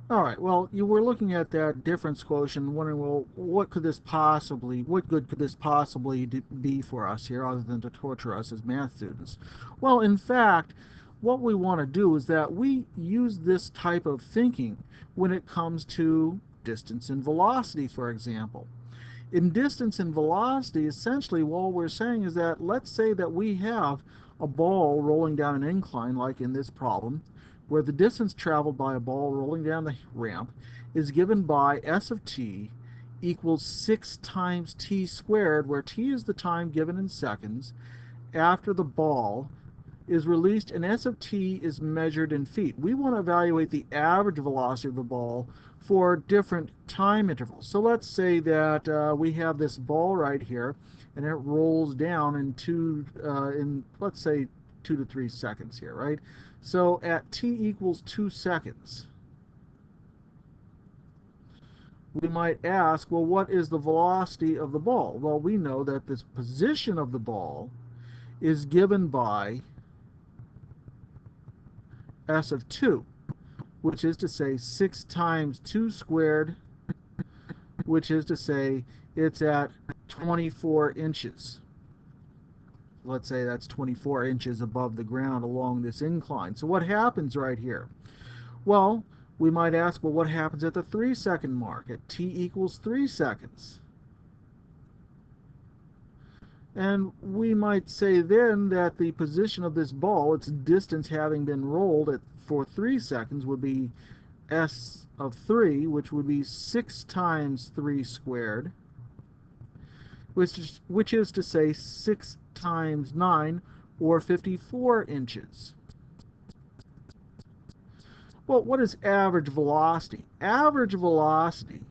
All right, well, you were looking at that difference quotient and wondering, well, what good could this possibly be for us here other than to torture us as math students? Well, in fact, what we want to do is that we use this type of thinking when it comes to distance and velocity, for example. In distance and velocity, essentially what we're saying is that let's say that we have a ball rolling down an incline, like in this problem, where the distance traveled by a ball rolling down the ramp is given by s of t equals 6 times t squared, where t is the time given in seconds after the ball is released, and s of t is measured in feet. We want to evaluate the average velocity of the ball for different time intervals. So let's say that we have this ball right here, and it rolls down in let's say 2 to 3 seconds here, right? So at t equals 2 seconds, we might ask, well, what is the velocity of the ball? Well, we know that this position of the ball is given by s of 2, which is to say 6 times 2 squared, which is to say it's at 24 inches. Let's say that's 24 inches above the ground along this incline. So what happens right here? Well, we might ask, well, what happens at the 3-second mark at t equals 3 seconds? And we might say then that the position of this ball, its distance having been rolled for 3 seconds, would be s of 3, which would be 6 times 3 squared, which is to say 6 times 9, or 54 inches. Well, what is average velocity? Average velocity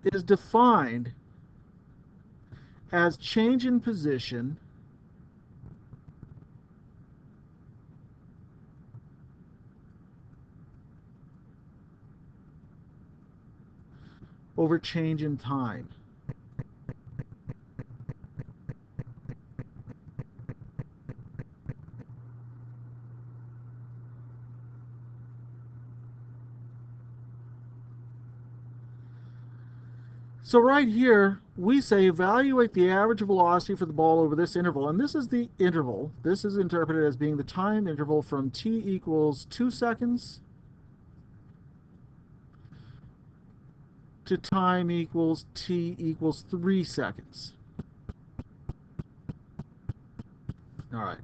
is defined as change in position over change in time. So right here, we say evaluate the average velocity for the ball over this interval. And this is the interval. This is interpreted as being the time interval from t equals 2 seconds to time equals t equals 3 seconds. All right.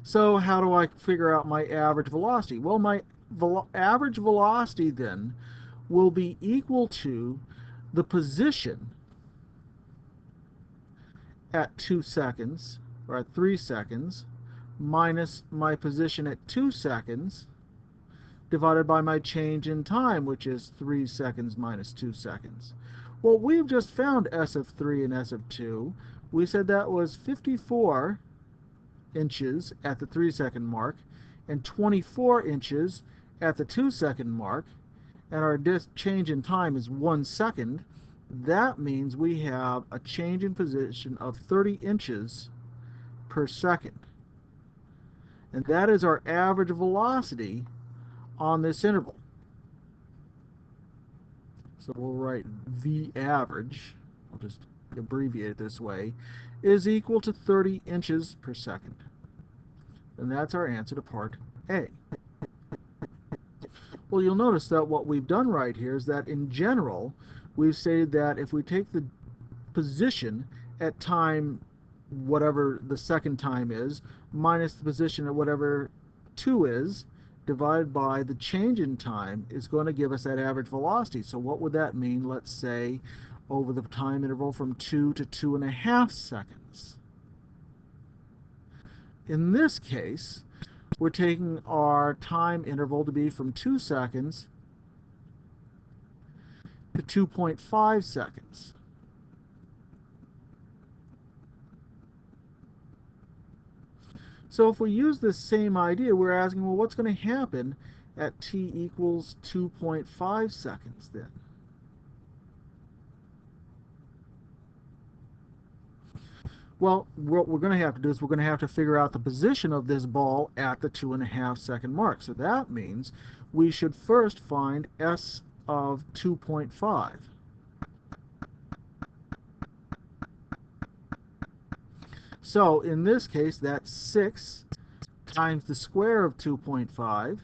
So how do I figure out my average velocity? Well, my average velocity then will be equal to the position at 2 seconds, or at 3 seconds, minus my position at 2 seconds, divided by my change in time, which is 3 seconds minus 2 seconds. Well, we've just found s of 3 and s of 2. We said that was 54 inches at the 3-second mark and 24 inches at the 2-second mark, and our change in time is 1 second. That means we have a change in position of 30 inches per second. And that is our average velocity on this interval. So we'll write V average, I'll just abbreviate it this way, is equal to 30 inches per second. And that's our answer to part A. Well, you'll notice that what we've done right here is that in general, we've stated that if we take the position at time whatever the second time is, minus the position at whatever 2 is, divided by the change in time, is going to give us that average velocity. So what would that mean, let's say, over the time interval from 2 to 2.5 seconds? In this case, we're taking our time interval to be from 2 seconds to 2.5 seconds. So if we use this same idea, we're asking, well, what's going to happen at t equals 2.5 seconds then? Well, what we're going to have to do is we're going to have to figure out the position of this ball at the 2.5 second mark. So that means we should first find S of 2.5. So in this case, that's 6 times the square of 2.5.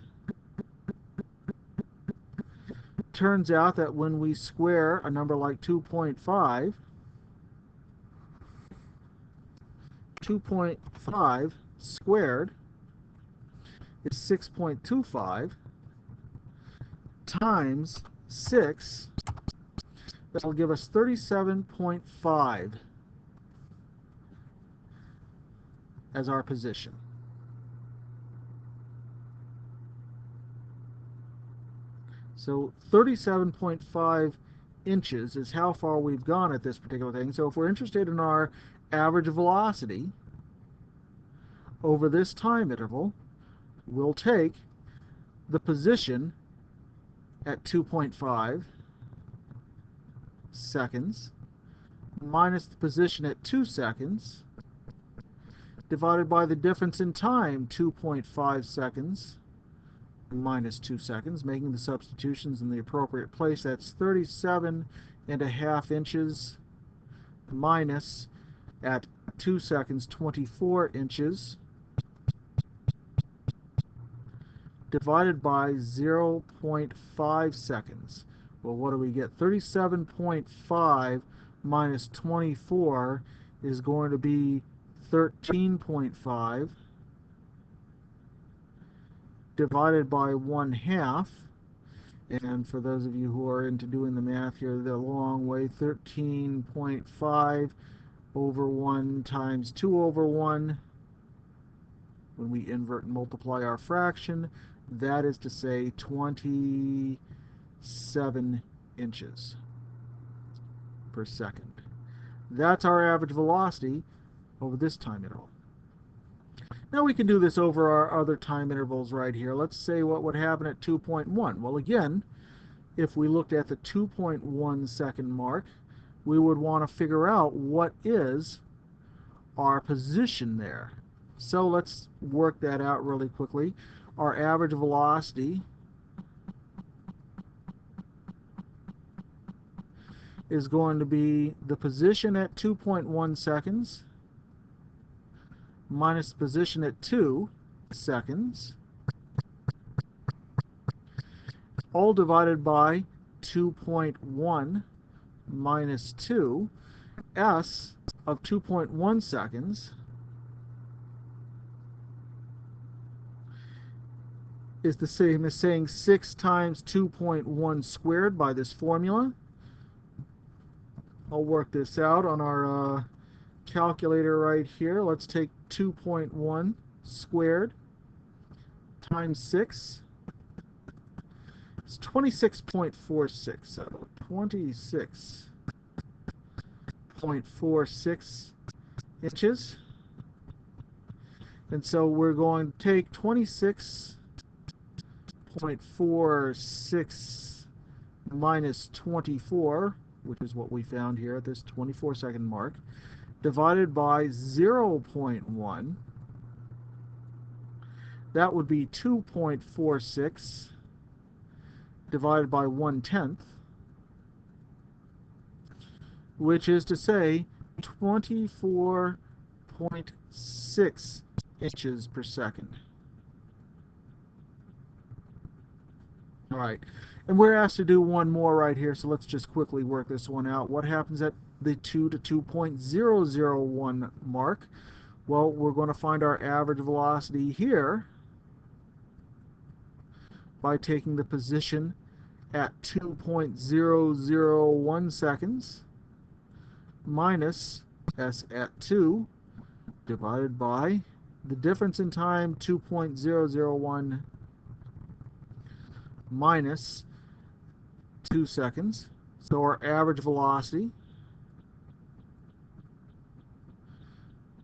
Turns out that when we square a number like 2.5, 2.5 squared is 6.25 times 6. That'll give us 37.5 as our position. So 37.5 inches is how far we've gone at this particular thing. So if we're interested in our average velocity over this time interval, we'll take the position at 2.5 seconds minus the position at 2 seconds divided by the difference in time, 2.5 seconds minus 2 seconds, making the substitutions in the appropriate place. That's 37.5 inches minus at 2 seconds 24 inches divided by 0.5 seconds. Well, what do we get? 37.5 minus 24 is going to be 13.5 divided by 1/2. And for those of you who are into doing the math here the long way, 13.5 over 1 times 2 over 1. When we invert and multiply our fraction, that is to say 27 inches per second. That's our average velocity over this time interval. Now we can do this over our other time intervals right here. Let's say what would happen at 2.1. Well, again, if we looked at the 2.1 second mark, we would want to figure out what is our position there. So let's work that out really quickly. Our average velocity is going to be the position at 2.1 seconds minus the position at 2 seconds, all divided by 2.1 minus 2. S of 2.1 seconds is the same as saying 6 times 2.1 squared by this formula. I'll work this out on our calculator right here. Let's take 2.1 squared times 6. It's 26.46. So 26.46 inches. And so we're going to take 26.46 minus 24, which is what we found here at this 24 second mark, divided by 0.1. That would be 2.46 divided by 1/10, which is to say 24.6 inches per second. All right, and we're asked to do one more right here, so let's just quickly work this one out. What happens at the 2 to 2.001 mark? Well, we're going to find our average velocity here by taking the position at 2.001 seconds minus S at 2 divided by the difference in time, 2.001 minus 2 seconds. So our average velocity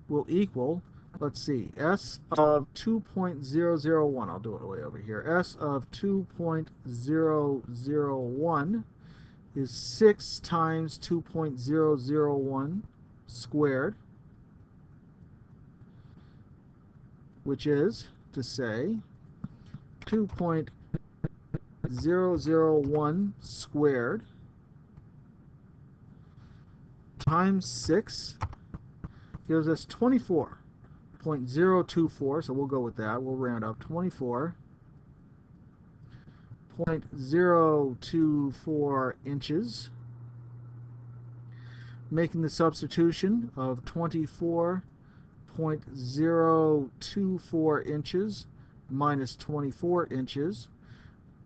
will equal, let's see, S of 2.001. I'll do it way over here. S of 2.001 is 6 times 2.001 squared which is to say 2.001 squared times 6 gives us 24.024, so we'll go with that. We'll round up 24.024 inches, making the substitution of 24.024 inches minus 24 inches.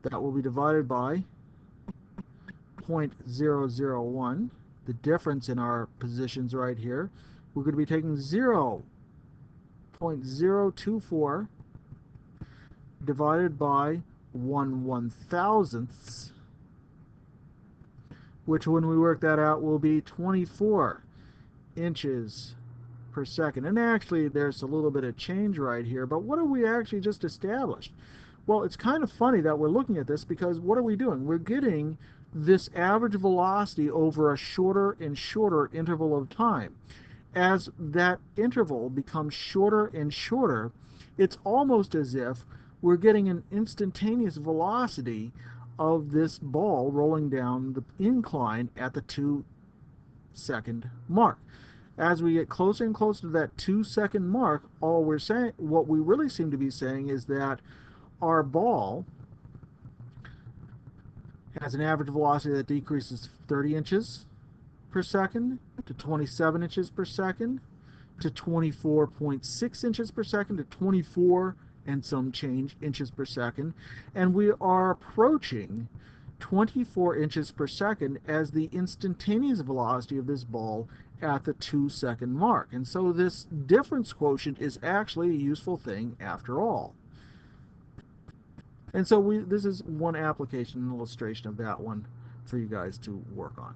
That will be divided by 0.001. The difference in our positions right here, we're going to be taking 0.024 divided by 1/1000th, which when we work that out will be 24 inches per second. And actually there's a little bit of change right here, but what have we actually just established? Well, it's kind of funny that we're looking at this, because what are we doing? We're getting this average velocity over a shorter and shorter interval of time. As that interval becomes shorter and shorter, it's almost as if we're getting an instantaneous velocity of this ball rolling down the incline at the 2-second mark. As we get closer and closer to that 2-second mark, what we really seem to be saying is that our ball has an average velocity that decreases 30 inches per second to 27 inches per second to 24.6 inches per second to 24 and some change inches per second. And we are approaching 24 inches per second as the instantaneous velocity of this ball at the 2-second mark. And so this difference quotient is actually a useful thing after all. And so this is one application and illustration of that one for you guys to work on.